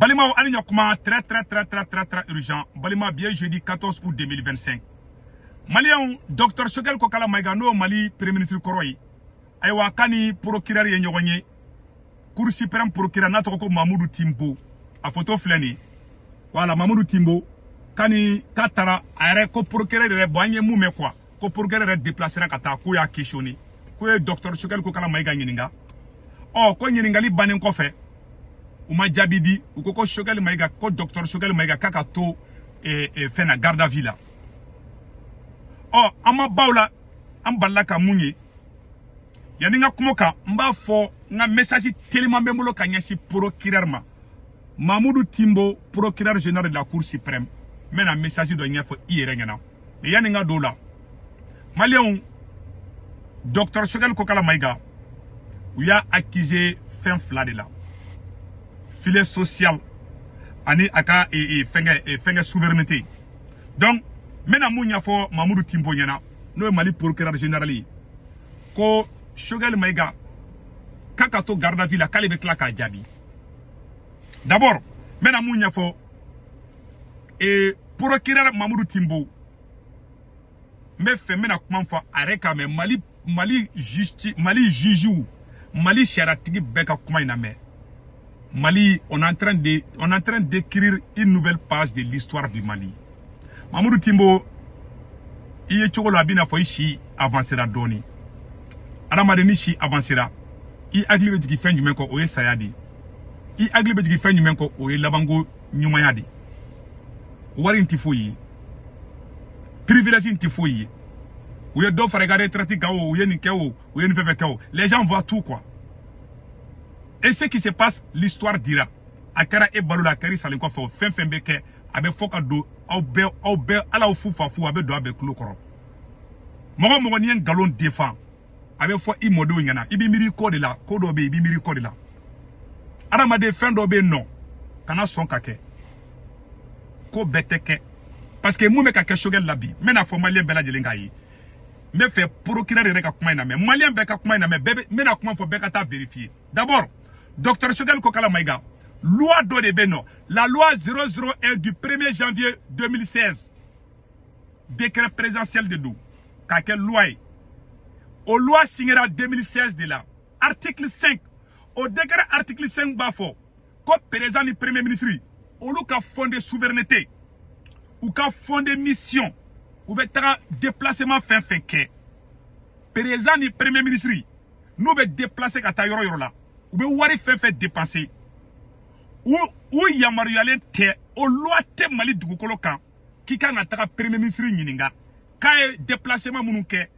Balima ou Alignakuma, très urgent. Balima bien jeudi 14 août 2025. Malien, Dr. Choguel Kokala Maigano, Mali, Premier ministre Koroy. Aywa Kani, procureur Yenyogonye. Cour suprême procureur Natoko Mamoudou Timbo. A photo flani. Voilà, Mamoudou Timbo. Kani, Katara, Aere, ko procureur de Boanye Moume quoi. Ko procureur de déplacer la Kata, Kouya Kishoni. Kouye Dr. Choguel Kokala Maiga Nyeninga. Oh, ko Nyeningali Banen Kofe. Uma Jabidi, ou Koko Choguel Maiga, ko Dr. Choguel Maiga Kakato fait na garde à vie là. Oh, ama baula, ambala ka mounye. Yani nga kumoka, mba fo, nga message tellement bemolo ka nyasi procureur ma. Mamoudou Timbo, procureur général de la Cour suprême. Mais un message de nyafo iere ngana. Et yani nga dola. Malien, Dr. Choguel Kokala Maiga, où y a accusé fin fla de là. Filet social, ani aka fenge souveraineté. Donc, maintenant, mounya fo Mamoudou Timbo nyana, no Mali procureur général ko Choguel Maiga kakato garda villa kalebe klaka jabi. D'abord, maintenant mounya fo procureur Mamoudou Timbo me fait maintenant comment fa areka me Mali justice Mali juju Mali charatigi beka kuma ina me Mali on est en train d'écrire une nouvelle page de l'histoire du Mali. Mamoudou Timbo, il est toujours là, bien ici, avancera doni. Aramadeni si avancera. Il aglibe qui fait du menko oye sayadi. Il aglibe qui fait du menko oye labango nyumayadi. Wari ntifoyi. Privilège ntifoyi. Ouye do regarder traité gao, ouye nikeo, ouye nfefekeo. Les gens voient tout quoi. Et ce qui se passe, l'histoire dira. Akara e balula kari salinko fait fembeke. Abe foka do au be ala ou fou abe do abe klo koro mogo nien galon défend abe fo imodo nyana ibi miri code la kodo be ibi miri code la adama de fin do be non kana son kake ko beteke parce que mou me kake Choguel labi mena fo malien bela jelenga yi me fait procureur reka kuma ina me malien beka kuma ina me bebe mena kuma fo beka ta vérifier d'abord Dr. Choguel Kokala Maiga loi de Beno, la loi 001 du 1er janvier 2016, décret présidentiel de nous, quelle loi est? Au loi signera 2016 de là, article 5, au décret article 5 bafo, comme président du premier ministre, au lieu qu'a fondé souveraineté, ou qu'a fondé mission, ou qu'a déplacement fin que, président du premier ministre, nous va déplacer qu'à ta yoro là, ou va wari fait dépenser. Ou yamaruyalen te o loi te Mali dugukolo kan ki kan ataka premier ministre nyininga ka déplacement munu ke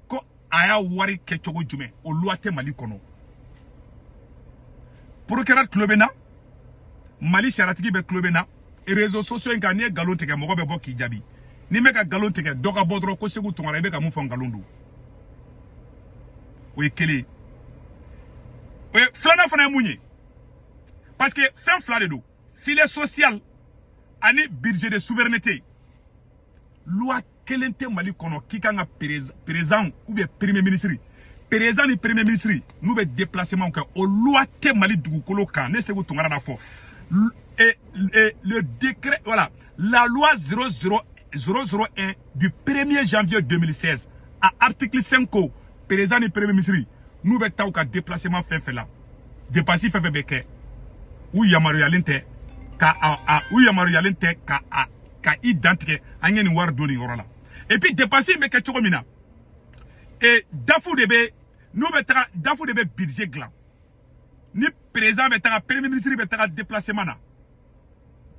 ko aya wari ke chogo jume o loi te Mali kono procureur klobena Mali charatigi be klobena et réseaux sociaux ngane galon teke mogo be bokki jabi ni meka galon teke doka bodro ko segu tongara be ka mu fon galondu o ekele o flana fana munye. Parce que fin fla de do, filet social, ani budget de souveraineté. Loi kelente Mali kono ki kanga président ou bien premier ministre. Président ni premier ministre, nous be déplacement que au loi te Mali dugukolo kan ne segu tongara da fo. Et le décret voilà, la loi 001 du 1er janvier 2016 à article 5 président ni premier ministre, nous be taw ka déplacement fait là. Dépasser fait beke. Ou yamaruyalente ka identique anyeni war doni orola et puis dépasser me ke chogomina et dafu debe nous betara dafu debe budget glan ni président betara premier ministre betara déplacement na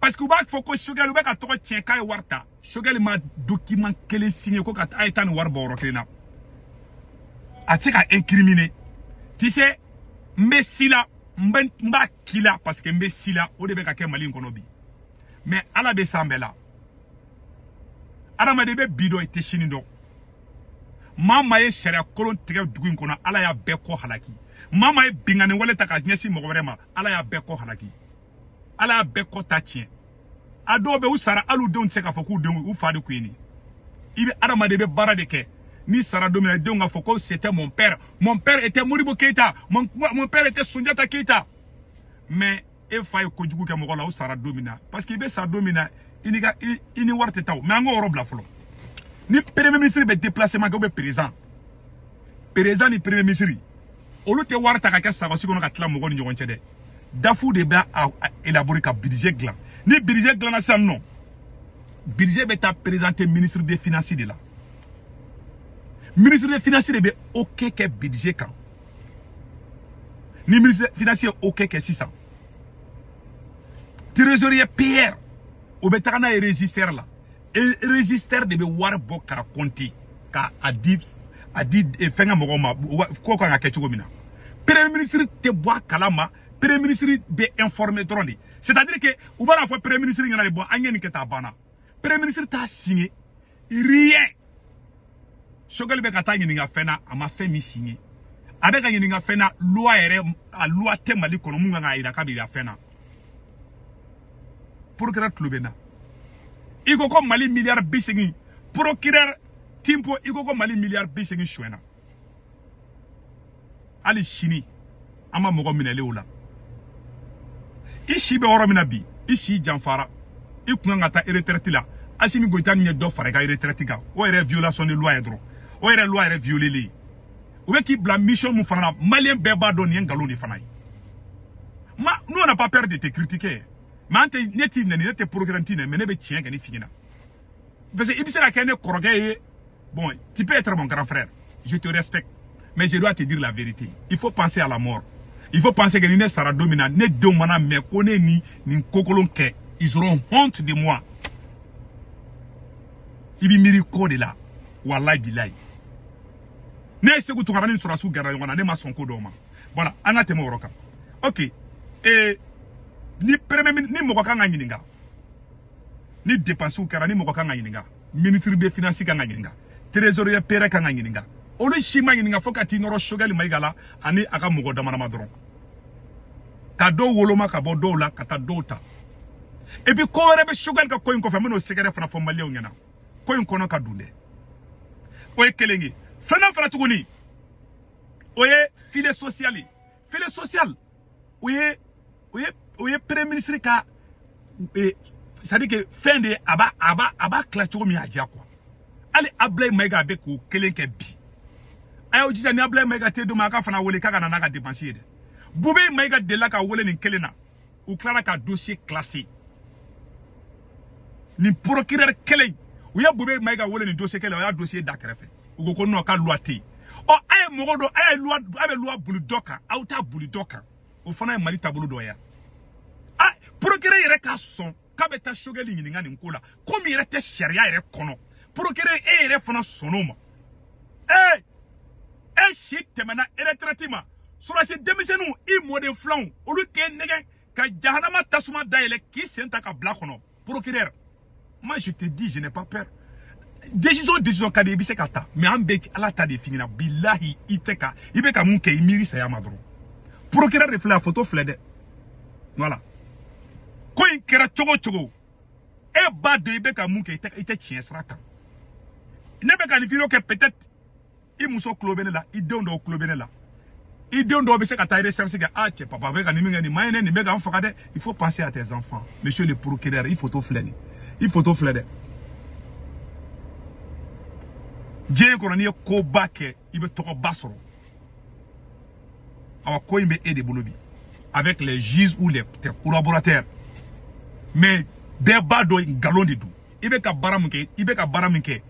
parce que ba faut ko Choguel be ka to tien kay warta Choguel ma document kele signé ko ka aitan war boro klina atika incriminé tu sais Messila mba kila parce que Messila o de be ka ke Mali kono bi mais ala be sambela adama de be bido ite shinindo mama ye sharia kolon tege dugu kono ala ya be ko halaki mama ye bingane wala ta ka nyesi mo vraiment ala ya be ko halaki ala ya be ko tachien ado be usara alu de on se ka foku de u fa de kuini ibe adama de be bara de ke ni sara domina de on foko c'était mon père était Modibo Keïta mon père était Soundiata Keïta mais e fa ye kojugu ke mogo la o sara domina parce que be sa domina ini warte taw mais ngo rob la folo ni premier ministre be déplacement ko be président ni premier ministre olu te warta ka ke sa ko sikono ka tla mogo ni nyon chede dafu de ba élaborer ka budget glan ni budget glan na sam non budget be ta présenter ministre des finances de là ministre des finances de be OK ke budget kan ni ministre des finances OK ke 600 trésorier PR ou betana register là et register de be war bo ka compter ka adif fenga mogoma ko ko ngake chugomina premier ministre te bois kalama premier ministre be informer drondi c'est-à-dire que ou ba la fois premier ministre ngana le bon angeni ke ta bana premier ministre ta signé rien Choguel be kata ngini nga fena ama fe mi signé avec ngini nga fena loi ere a loi te mali kono munga nga ira kabira fena procureur Tlobena iko ko mali milliard bisingi procureur timpo iko ko mali milliard bisingi shwena ali shini ama mogo minele ola ishi be oro minabi ishi janfara ikunga ngata retraite la asimi goita nye do fare ga retraite ga o ere violation de loi edro o ere loi ere violé ou be ki bla mission mu fana malien beba do ni ngalo ni fana ma nous on n'a pas peur de te critiquer mais neti neti procureur ntine mais ne be tien ga ni figina parce que ibisa la kene koroge bon tu peux être mon grand frère je te respecte mais je dois te dire la vérité il faut penser à la mort il faut penser que ni ne sara domina ne do mana me kone ni kokolon ke ils auront honte de moi ibi miri ko de la wallahi billahi ne se ku tukara ni sura su gara ngona ne ma sonko do ma voilà anate mo roka OK ni premier ni moko kanga nyininga ni dépense kara ni moko kanga nyininga ministre des finances kanga nyininga trésorier pere kanga nyininga olu shima nyininga fokati ngoro shogali maigala ani aka moko damana madron ka do woloma ka bo do la kata dota et puis ko rebe shogali ka ko ko fa meno segere fana fo mali ngena ko kono ka dunde o e kelengi fana fana tuguni o ye filet social o ye premier ministre ka c'est-à-dire que fin de aba klacho mi aja quoi ali ablay mega be ko kelenke bi ayo jija ni ablay mega te do maka fana wole kaka na ka dépenser de boube mega de la ka wole ni kelena ou clara ka dossier classé ni procureur kelen ou ya boube mega wole ni dossier kelen o ya dossier dakrefe ou ko no ka loi te o ay mogodo ay loi ave loi bulu doka auta bulu doka o fana mali tabulu do ya ah procureur yere ka son ka beta shogeli nyininga ni nkola komi yere te sharia yere kono procureur yere fana sonoma shit temana retraitement sur la démissionu i mode flan o lu ke nege ka jahanama tasuma daile ki senta ka blakono procureur moi je te dis je n'ai pas peur décision ka de bise kata mais ambek ala ta de finina billahi iteka ibeka munke imiri sa ya madro procureur reflet la photo flede voilà ko in kera chogo e ba de ibeka munke ite chien sraka ne be kan firo ke peut-être i muso klobene la i don do klobene la i don do be se kata recherche ga che papa be kan ni ngani mayene ni be ga mfakade il faut penser à tes enfants monsieur le procureur il faut to flede Dien kono ni ko bake ibe toko basoro awa ko imbe aide bolobi avec les juges ou les collaborateurs mais beba do galon de dou ibe ka baramuke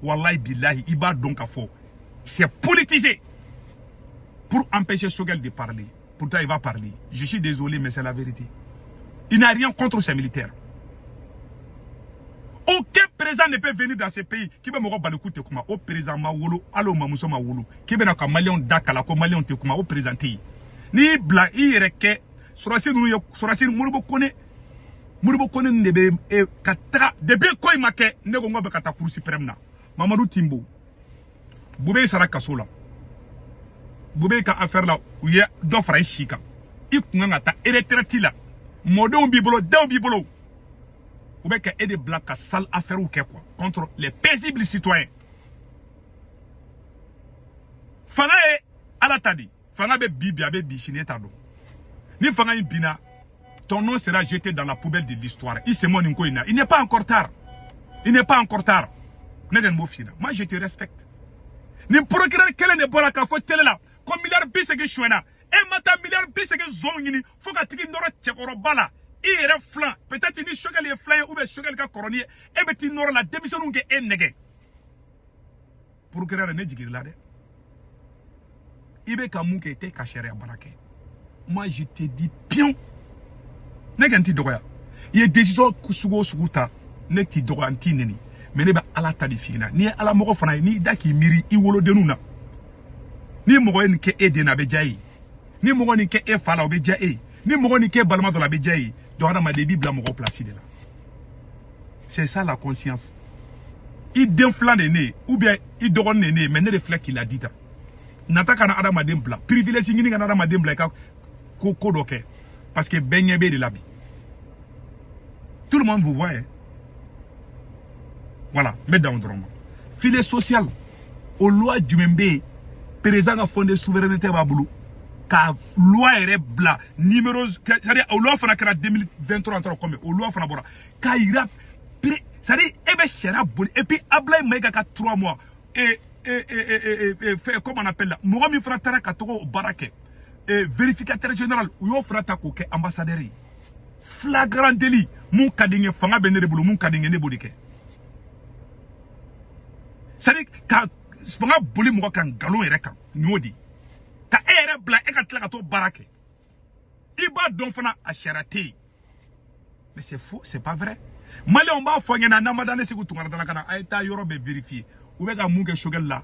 wallahi billahi iba donc afo c'est politisé pour empêcher Choguel de parler. Pourtant il va parler. Je suis désolé mais c'est la vérité. Il n'a rien contre ces militaires. Aucun président ne peut venir dans ce pays qui va me balakou te kuma au président Mawolo allo mamuso Mawolo qui na ka malion dakala ko malion te kuma au présenté ni bla ireke sorasi murubo kone ndebe kata depuis ko imake nego ngobe kata cour suprême na Mamadou Timbo Boubé sara kasola Boubé ka affaire la uye do fra ishika ikunga ngata retraite la modon bibolo ou bien qu'il y ait des blagues à sale affaire ou quoi contre les paisibles citoyens. Fanga est à la tadi. Fanga be bibi abe bishine tado. Ni fanga bina ton nom sera jeté dans la poubelle de l'histoire. Il n'est pas encore tard. Il n'est pas encore tard. Moi, je te respecte. Ni procureur quel ne bola ka fo télé là comme milliard bisege chouena et mata milliard bisege zongini faut ka tigi ndoro tchekoro bala et flan peut-être ni chogal les flan ou bien chogal ka coroni et beti noro la démission nge enege procureur ne jigir là de ibe ka munke te ka chéri barake. Moi je te dis pion neganti doya ye décision kusugo suguta ne ti doya anti neni mais ne ba ala ta di fina ni ala moko fana ni daki miri i wolo denu na ni mogo ni ke e de na be jayi ni mogo ni ke e fala be jayi ni mogo ni ke balma do la be jayi do na ma de bibla mogo place de là. C'est ça la conscience. I den flan de ne ou bien i dogon ne mais ne reflète qu'il a dit ta nata kana adama dem bla privilège ngini kana adama dem bla ka ko doke parce que benye be de la bi tout le monde vous voit hein? Voilà, mettez dans le drôme. Filet social, aux lois du Membe, président a fondé souveraineté Baboulou, car loi est bla, numéro, c'est-à-dire, aux lois fana 2023 encore comme, aux lois fana bora, car il a, c'est-à-dire, et puis, Ablaï Maïga 3 mois, et, comment on appelle là, Mourami Fratara Katoko Barake, et vérificateur général, ou yo Fratako, ambassadeur, flagrant délit, mon kadingue, fanga benere boulou, mon kadingue ne bodike. C'est-à-dire, quand je boli mo kan galon ere kan nyodi ka ere bla e ka tla ka to barake iba don fana a charité. Mais c'est faux, c'est pas vrai. Mali on ba fo ngena na madane siku tungara dala kana ayta yoro be vérifier ou be ga munge shogel là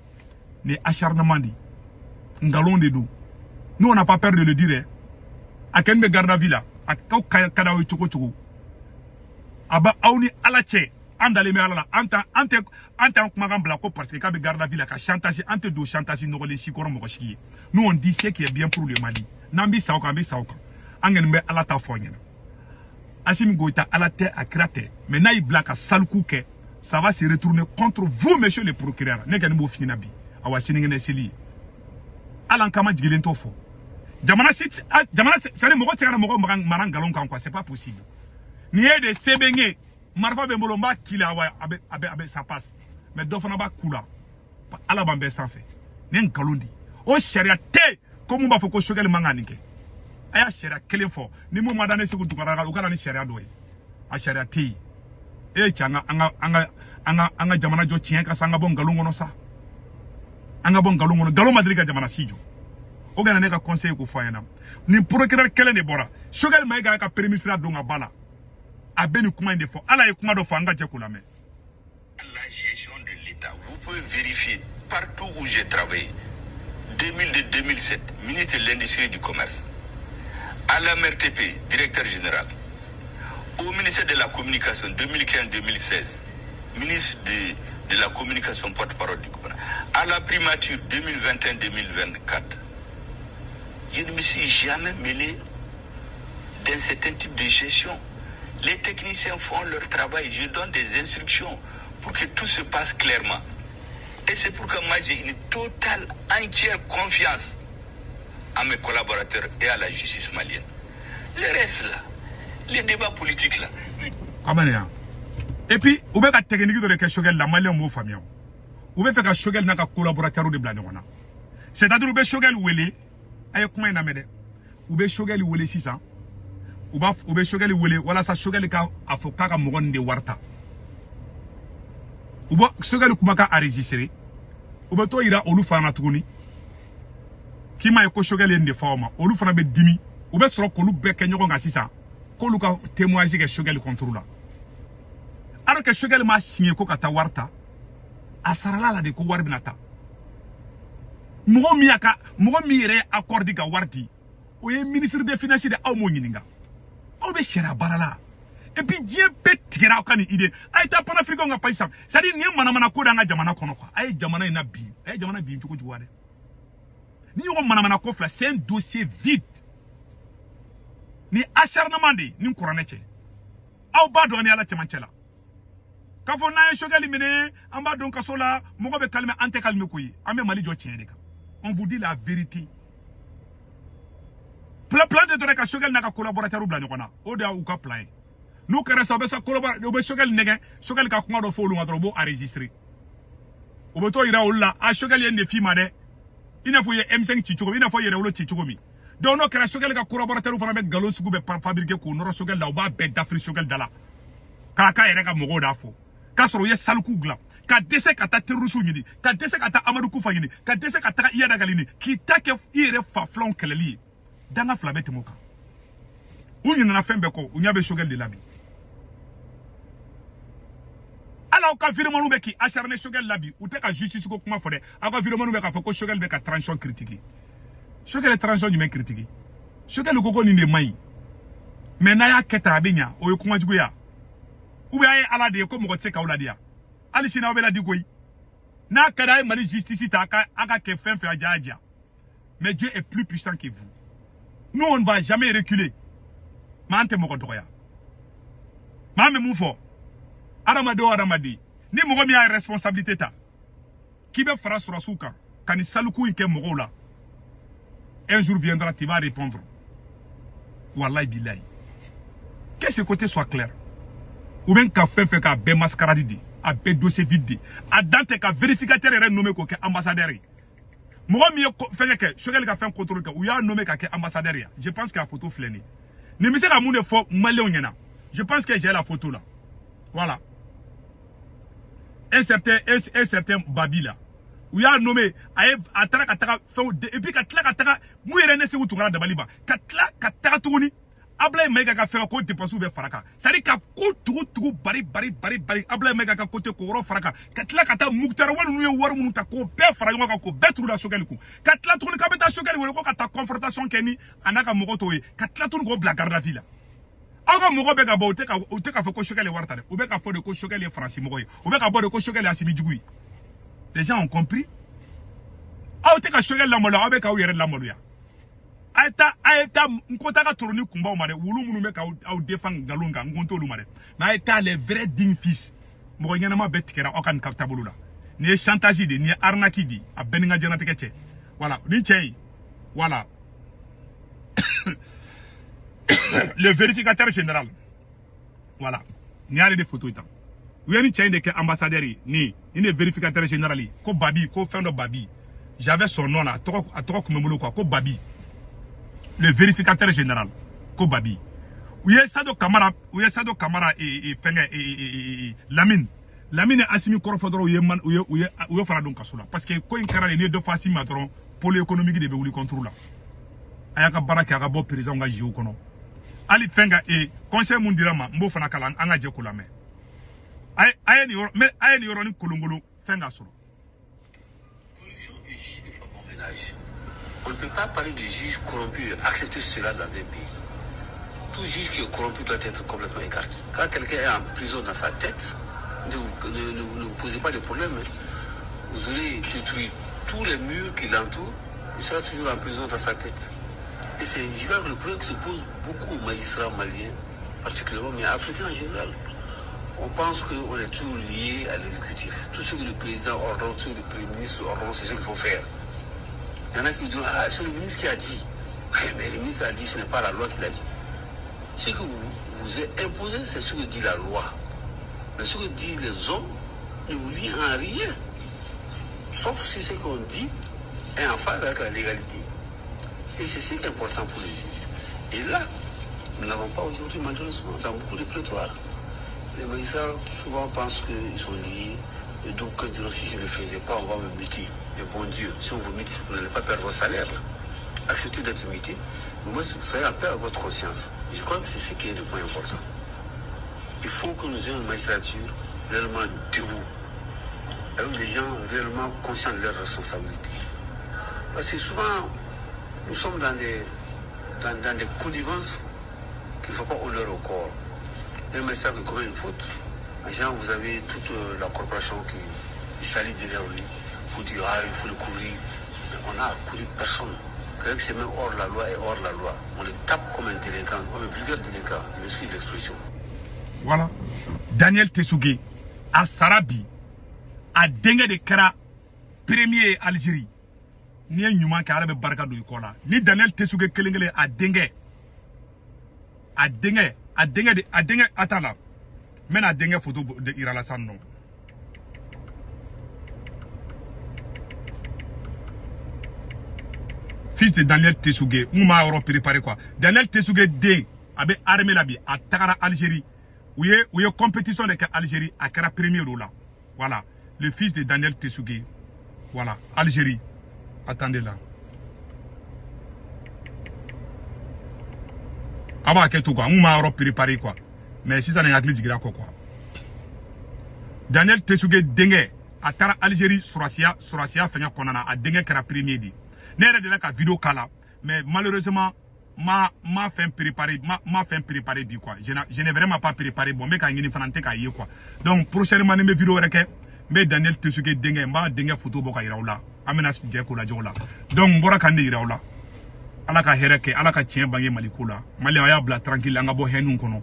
ne acharnement di ngalon de do. Nous on n'a pas peur de le dire. A ken be garda villa a ka kada o choko aba awni alache andale me ala ante kumagan bla ko parce que ka be garda ville ka chantage ante do chantage no le sikoro mo koshi. Nous on dit ce qui est bien pour le Mali nambi saoka be saoka angen me ala ta fonyena Assimi Goïta ala te akrate mais na ibla ka salku ke ça va se retourner contre vous monsieur le procureur ne gani bo fina bi awa siningene seli ala kama jigelen to fo jamana sit jamana sale mo ko tsara mo ko maran galon kan quoi c'est pas possible ni e de sebenge marfa be molomba kila wa abe ça passe mais do fana ba kula ala bambe sans fait nen kalondi o sharia te ko mu ba fo ko shogel manganike aya sharia kelen fo ni mu madane siku tukara ukara ni sharia doye a sharia te e changa anga jamana jo chien ka sanga bon galungo no sa anga bon galungo no galo madriga jamana sijo o gana ne ka conseil ko fayana ni procureur kelen de bora shogel maiga ka permisra donga bala a beni kuma inde fo ala e kuma do fo anga je kula me. La gestion de l'État, vous pouvez vérifier partout où j'ai travaillé. 2002-2007, ministre de l'Industrie et du Commerce. À la MRTP, directeur général. Au ministère de la Communication, 2015-2016, ministre de la Communication, porte-parole du gouvernement. À la primature, 2021-2024, je ne me suis jamais mêlé dans certain type de gestion. Les techniciens font leur travail, je donne des instructions pour que tout se passe clairement. Et c'est pourquoi moi j'ai une totale, entière confiance à mes collaborateurs et à la justice malienne. Le reste là, les débats politiques là. Et puis, vous avez la technique de la Shogel, la Malien mot famille. Vous avez fait que Shogel n'a qu'un collaborateur de Blanc. C'est-à-dire, vous avez Shogel ou elle, aïe, comment il n'a pas vous avez Shogel ou elle 600. Vous avez Shogel ou elle, voilà ça, Shogel ka avocat ka moron de Warta. Vous avez Shogel kumaka enregistré. Vous avez toi ira olu fana tuguni. Qui m'a éco Shogel en de forme. Olu fana be dimi. Vous avez sur kolu be kenyo nga 600. Kolu ka témoigner que Shogel contrôle. Alors que Shogel m'a signé ko kata Warta. Asarala la de ko warbinata. Mogo mi yere accordi ka warti. Oye ministre des finances de aw mo nyininga. Obe shera barala. Et puis Dieu peut tirer au cani idée. Aïta panafricain nga pas ça. Ça dit ni mana ko da nga jamana kono quoi. Aïe jamana ina bi. Aïe jamana bi mtuko juwade. Ni yo mana ko fla c'est un dossier vide. Ni acharnement de ni koraneche. Aw ba do ni ala temanchela. Ka fo na Shogel mine amba don kasola mogo be calmer ante calmer koyi. Ame mali jo tien de ka. On vous dit la vérité. plan de donner ka Choguel n'a ka collaborateur ou bla nyokona o de ou ka plan nous kera sa be sa collaborateur o be Choguel nege Choguel ka kuma do fo lu ngatro bo enregistrer o be to ira o la a Choguel yende fi ma de ina fo ye M5 Chichoko ina fo ye rewlo Chichoko mi donc no kera Choguel ka collaborateur fana be galon sugu be fabriquer ko no Choguel la o ba be d'Afrique Choguel dala ka yere ka mogo da fo ka soro ye salku gla ka dese ka ta terrorisme nyini ka dese ka ta Amadou Koufa nyini ka dese ka ta Iyada Galini ki ta ke ire fa flon keleli danga flabete moka unyi na fembe ko unya be Choguel de labi ala ka virement be ki acharné Choguel labi ou te ka justice ko kuma fode aka virement be ka fa ko Choguel be ka transition critique Choguel transition nyime critique Choguel ko ko ni de mai mais na ya keta abenya o kuma jugo ya ube ay ala de ko mo ko tseka ula dia ali sina obela di koyi na kada ay mali justice ta aka ke fin fait aja mais Dieu est plus puissant que vous nous on ne va jamais reculer mante mo ko doya mame mu fo aramadi ni mo ko mi ay responsabilité ta ki be fara sur asuka kani saluku ike mo la un jour viendra tu vas répondre wallahi billahi que ce côté soit clair ou bien ka fait ka be mascarade di a be dossier vide a dante ka vérificateur est nommé ko ke ambassadeur mo mi fait que Choguel ka fait contrôle ka ou ya nommé ka ke ambassadeur ya je pense qu'il y a photo fleni ni mi se ka mu de fo malien nyana je pense que j'ai la photo là voilà un certain Babi là ou ya nommé a tara ka taka et puis ka tla ka taka mu yere ne se utungala da baliba ka tla ka taka tuguni Ablaye Mega ka fait ko dépense be faraka sari ka ko tugu bari Ablaye Mega ka côté ko ro faraka katla kata muktar wonu ye war mun ta ko be fara ngo ka ko be tru da Choguel ku katla tru ka beta Choguel wo ko kata confrontation keni anaka mogo to ye katla tru ko bla garda ville aga mogo be ka ba o te ka fait ko Choguel warta de o be ka fo de ko Choguel France mogo ye o be ka bo de ko Choguel asimi jugui les gens ont compris a o te ka Choguel la molo a be ka o yere la molo ya Aïta, nkota ka toroni kumba o mare wulu munu me ka au défend galunga ngonto lu mare mais aïta les vrais dignes fils mo nyana ma betikera o kan kapta bolula ni chantage di ni arnaque di a beninga janate ke voilà ni chey voilà le vérificateur général voilà ni ale de photo itam oui chey de ke ambassadeur ni vérificateur général ko Babi ko fendo Babi j'avais son nom là a toko kumemulu ko Babi le vérificateur général ko Babi ouye Sado Kamara et Fenga et Lamine Assimi Korofodoro ouye fara don kasola parce que ko inkara ne do fasi matron pôle économique de be wuli contrôle la ayaka baraka ga bo président ga jiu kono ali Fenga et conseil mundirama mbo fana kala anga je ko la mais ayeni yoro ni kolongolo Fenga solo. On ne peut pas parler de juge corrompu et accepter cela dans un pays. Tout juge qui est corrompu doit être complètement écarté. Quand quelqu'un est en prison dans sa tête, ne vous posez pas de problème. Vous aurez détruit tous les murs qui l'entourent, il sera toujours en prison dans sa tête. Et c'est le problème qui se pose beaucoup aux magistrats maliens, particulièrement, mais africains en général. On pense qu'on est toujours lié à l'exécutif. Tout ce que le président ordonne, tout ce que le premier ministre ordonne, c'est ce qu'il faut faire. Il y en a qui disent, ah, c'est le ministre qui a dit. Mais le ministre a dit, ce n'est pas la loi qui l'a dit. Ce que vous êtes imposé, c'est ce que dit la loi. Mais ce que disent les hommes ne vous lie en rien. Sauf si ce qu'on dit est en phase avec la légalité. Et c'est ce qui est important pour les juges. Et là, nous n'avons pas aujourd'hui, malheureusement, dans beaucoup de prétoires. Les magistrats souvent pensent qu'ils sont liés. Et donc, quand ils disent, si je ne le faisais pas, on va me muter. Mais bon Dieu, si on vous mute, vous n'allez pas perdre votre salaire. Là. Acceptez d'être muté. Mais moi, faites appel à votre conscience. Et je crois que c'est ce qui est le point important. Il faut que nous ayons une magistrature réellement debout. Avec des gens réellement conscients de leurs responsabilités. Parce que souvent, nous sommes dans des connivences qu'il ne faut pas honorer au corps. Un magistrat qui commet une faute, en général, vous avez toute la corporation qui s'allie derrière lui pour dire ah, il faut le couvrir. Mais on n'a couru personne. Quelqu'un qui se met hors la loi et hors la loi. On le tape comme un délinquant, comme un vulgaire délinquant. Je m'excuse de l'expression. Voilà. Daniel Tessougé, à Sarabi, à Dengue de Kara, premier Algérie. ni ye ɲuman kɛ ala bɛ barika don i kɔ la ni Daniel Tesuge kelen kelen a denkɛ ata la n bɛna a denkɛ photo de yira la sisan nɔ fils de Daniel Tesuge n m'a yɔrɔ préparé quoi Daniel Tesuge den a bɛ armée la bi a tagara Algérie u ye compétition de kɛ Algérie a kɛra premier o la voilà le fils de Daniel Tesuge voilà Algérie attendez là a b'a kɛ to quoi n m'a yɔrɔ préparé quoi mais sisan n hakili jigira kɔ quoi Daniel Tesuge denkɛ a taara Algérie surasiya fɛngɛ kɔnɔna na a denkɛ kɛra premier de ne yɛrɛ de la ka vidéo kala mais malheureusement ma fait préparer bi quoi je n'ai vraiment pas préparé bon mais ka ɲini fana n tɛ k'a ye quoi donc prochainement ne bɛ vidéo wɛrɛ kɛ n bɛ Daniel Tesuge denkɛ n b'a denkɛ photo bɔ ka yira aw la an bɛna jɛ k'o lajɛ o la donc n bɔra ka n de yira aw la ala ka hɛrɛ kɛ ala ka tiɲɛ bange Mali ko la Mali a y'a bila tranquille an ka bɔ hɛniw kɔnɔ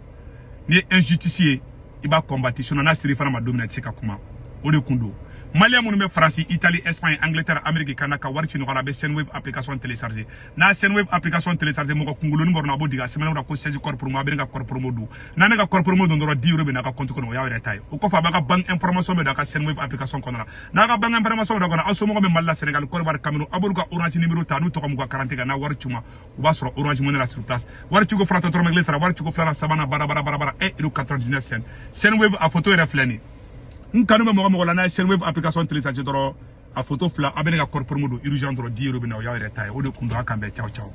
ni ye injustice ye i b'a combattre sinon n'a siri fana ma don min na i tɛ se ka kuma o de kun don Malien minnu bɛ Faransi, Italie, Espagne, Angleterre, Amérique, Canada ka wari ci ɲɔgɔn na a bɛ Senwave application télécharger n'a Senwave application télécharger mɔgɔ kunkolonin bɔra a b'o digi a sɛbɛnna o la ko 16 corps promo a bɛ ne ka corps promo don n'a ne ka corps promo don dɔrɔn 10 € bɛ n'a ka compte kɔnɔ o y'a yɛrɛ ta ye o kɔfɛ a b'a ka banque information bɛ don a ka Senwave application kɔnɔ n'a ka banque information bɛ don a kɔnɔ aw somɔgɔw bɛ Mali la Sénégal Côte d'Ivoire Cameroun a b'olu ka orange numéro ta n'u tɔgɔ m'u ka carte kan n'a wari ci u ma u b'a sɔrɔ orange money la sur place wari ciko fɔlɔ tɔ dɔrɔmɛ kelen sara wari ciko filanan sabanan bara 1,99 €. Senwave a photo yɛrɛ filɛ nin ye n kanu bɛ mɔgɔ la n'a ye Senwave application télécharger dɔrɔn a photo fila a bɛ ne ka corps promo don urgent dɔrɔn 10 € bɛ na o y'a yɛrɛ ta ye o de kun don a kan bɛɛ ciao ciao